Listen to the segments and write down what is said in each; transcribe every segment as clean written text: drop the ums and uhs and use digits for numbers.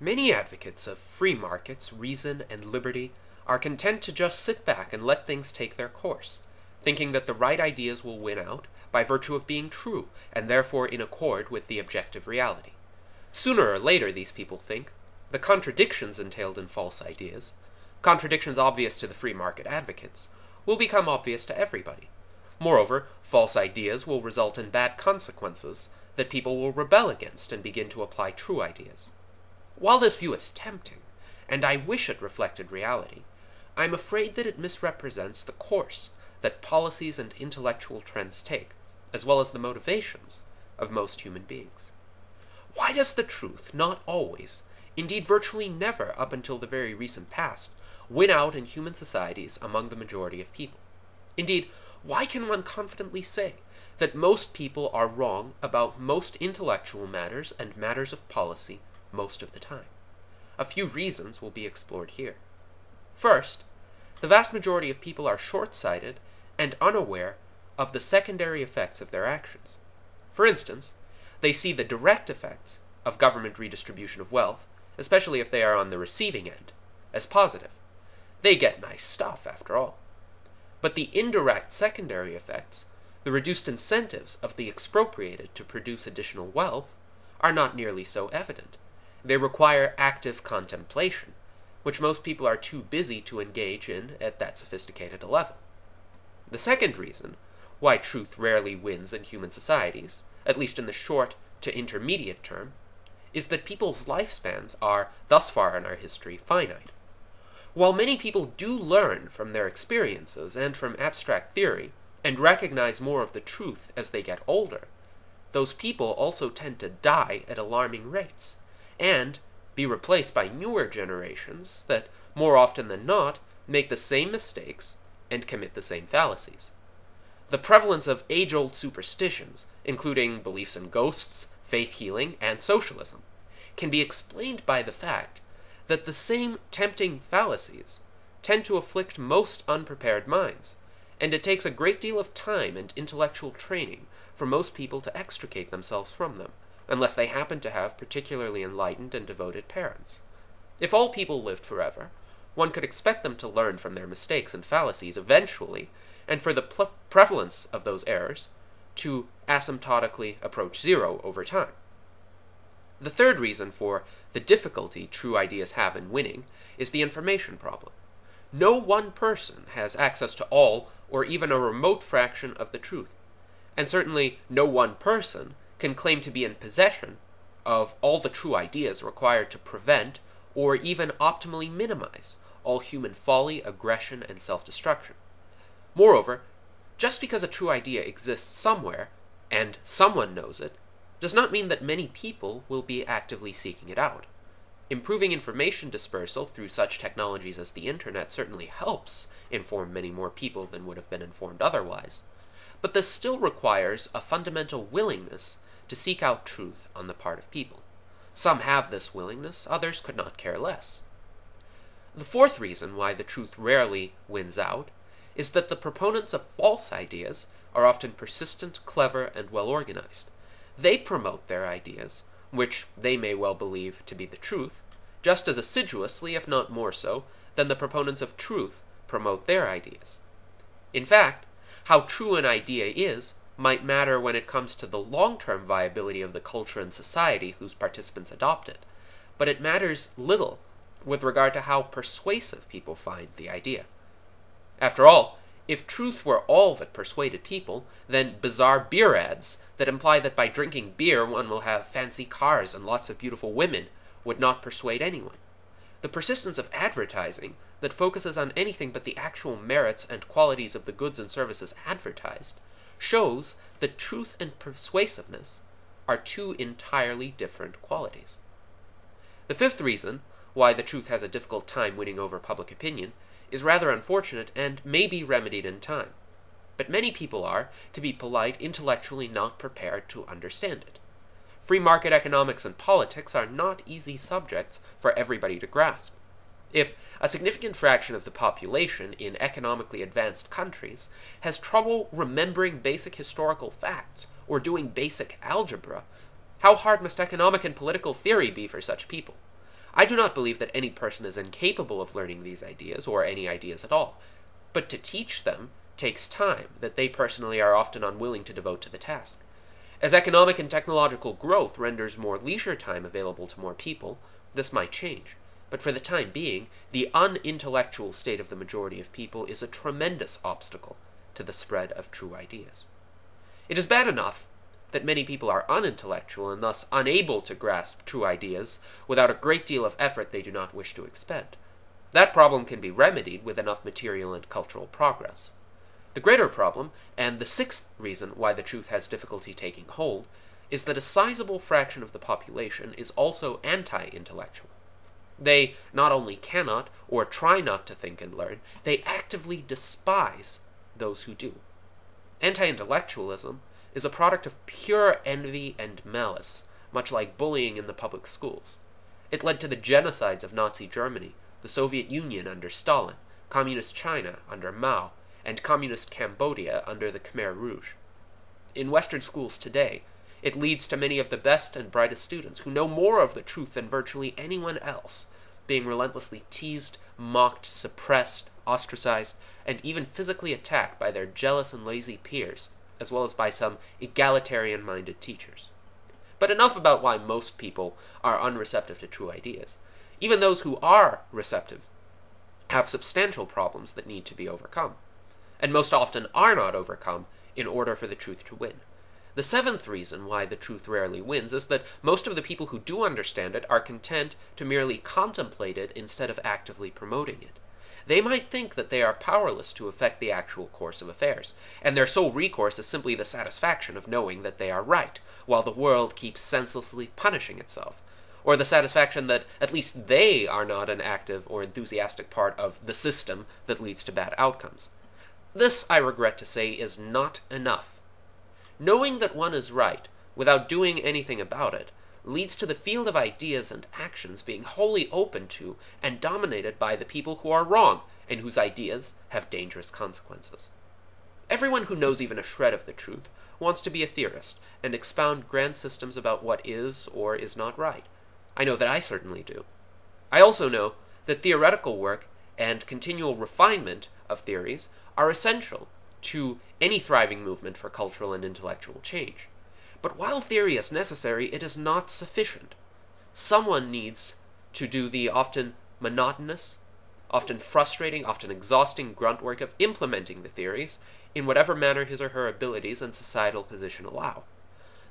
Many advocates of free markets, reason, and liberty are content to just sit back and let things take their course, thinking that the right ideas will win out by virtue of being true, and therefore in accord with the objective reality. Sooner or later, these people think, the contradictions entailed in false ideas, contradictions obvious to the free market advocates, will become obvious to everybody. Moreover, false ideas will result in bad consequences that people will rebel against and begin to apply true ideas. While this view is tempting, and I wish it reflected reality, I am afraid that it misrepresents the course that policies and intellectual trends take, as well as the motivations of most human beings. Why does the truth not always, indeed virtually never up until the very recent past, win out in human societies among the majority of people? Indeed, why can one confidently say that most people are wrong about most intellectual matters and matters of policy most of the time? A few reasons will be explored here. First, the vast majority of people are short-sighted and unaware of the secondary effects of their actions. For instance, they see the direct effects of government redistribution of wealth, especially if they are on the receiving end, as positive. They get nice stuff, after all. But the indirect secondary effects, the reduced incentives of the expropriated to produce additional wealth, are not nearly so evident. They require active contemplation, which most people are too busy to engage in at that sophisticated a level. The second reason why truth rarely wins in human societies, at least in the short to intermediate term, is that people's lifespans are, thus far in our history, finite. While many people do learn from their experiences and from abstract theory, and recognize more of the truth as they get older, those people also tend to die at alarming rates, and be replaced by newer generations that, more often than not, make the same mistakes and commit the same fallacies. The prevalence of age-old superstitions, including beliefs in ghosts, faith healing, and socialism, can be explained by the fact that the same tempting fallacies tend to afflict most unprepared minds, and it takes a great deal of time and intellectual training for most people to extricate themselves from them, unless they happen to have particularly enlightened and devoted parents. If all people lived forever, one could expect them to learn from their mistakes and fallacies eventually, and for the prevalence of those errors to asymptotically approach zero over time. The third reason for the difficulty true ideas have in winning is the information problem. No one person has access to all or even a remote fraction of the truth, and certainly no one person can claim to be in possession of all the true ideas required to prevent or even optimally minimize all human folly, aggression, and self-destruction. Moreover, just because a true idea exists somewhere, and someone knows it, does not mean that many people will be actively seeking it out. Improving information dispersal through such technologies as the internet certainly helps inform many more people than would have been informed otherwise, but this still requires a fundamental willingness to seek out truth on the part of people. Some have this willingness, others could not care less. The fourth reason why the truth rarely wins out is that the proponents of false ideas are often persistent, clever, and well-organized. They promote their ideas, which they may well believe to be the truth, just as assiduously, if not more so, than the proponents of truth promote their ideas. In fact, how true an idea is might matter when it comes to the long-term viability of the culture and society whose participants adopt it, but it matters little with regard to how persuasive people find the idea. After all, if truth were all that persuaded people, then bizarre beer ads that imply that by drinking beer one will have fancy cars and lots of beautiful women would not persuade anyone. The persistence of advertising that focuses on anything but the actual merits and qualities of the goods and services advertised shows that truth and persuasiveness are two entirely different qualities. The fifth reason why the truth has a difficult time winning over public opinion is rather unfortunate and may be remedied in time. But many people are, to be polite, intellectually not prepared to understand it. Free market economics and politics are not easy subjects for everybody to grasp. If a significant fraction of the population in economically advanced countries has trouble remembering basic historical facts or doing basic algebra, how hard must economic and political theory be for such people? I do not believe that any person is incapable of learning these ideas, or any ideas at all, but to teach them takes time that they personally are often unwilling to devote to the task. As economic and technological growth renders more leisure time available to more people, this might change. But for the time being, the unintellectual state of the majority of people is a tremendous obstacle to the spread of true ideas. It is bad enough that many people are unintellectual and thus unable to grasp true ideas without a great deal of effort they do not wish to expend. That problem can be remedied with enough material and cultural progress. The greater problem, and the sixth reason why the truth has difficulty taking hold, is that a sizable fraction of the population is also anti-intellectual. They not only cannot or try not to think and learn, they actively despise those who do. Anti-intellectualism is a product of pure envy and malice, much like bullying in the public schools. It led to the genocides of Nazi Germany, the Soviet Union under Stalin, Communist China under Mao, and Communist Cambodia under the Khmer Rouge. In Western schools today, it leads to many of the best and brightest students who know more of the truth than virtually anyone else, being relentlessly teased, mocked, suppressed, ostracized, and even physically attacked by their jealous and lazy peers, as well as by some egalitarian-minded teachers. But enough about why most people are unreceptive to true ideas. Even those who are receptive have substantial problems that need to be overcome, and most often are not overcome in order for the truth to win. The seventh reason why the truth rarely wins is that most of the people who do understand it are content to merely contemplate it instead of actively promoting it. They might think that they are powerless to affect the actual course of affairs, and their sole recourse is simply the satisfaction of knowing that they are right, while the world keeps senselessly punishing itself, or the satisfaction that at least they are not an active or enthusiastic part of the system that leads to bad outcomes. This, I regret to say, is not enough. Knowing that one is right, without doing anything about it, leads to the field of ideas and actions being wholly open to and dominated by the people who are wrong and whose ideas have dangerous consequences. Everyone who knows even a shred of the truth wants to be a theorist and expound grand systems about what is or is not right. I know that I certainly do. I also know that theoretical work and continual refinement of theories are essential to any thriving movement for cultural and intellectual change. But while theory is necessary, it is not sufficient. Someone needs to do the often monotonous, often frustrating, often exhausting grunt work of implementing the theories in whatever manner his or her abilities and societal position allow.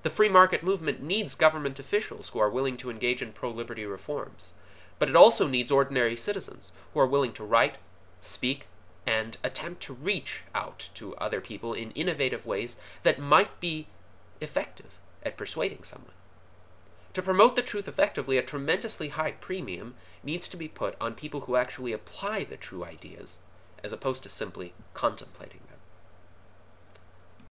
The free market movement needs government officials who are willing to engage in pro-liberty reforms, but it also needs ordinary citizens who are willing to write, speak, and attempt to reach out to other people in innovative ways that might be effective at persuading someone. To promote the truth effectively, a tremendously high premium needs to be put on people who actually apply the true ideas, as opposed to simply contemplating them.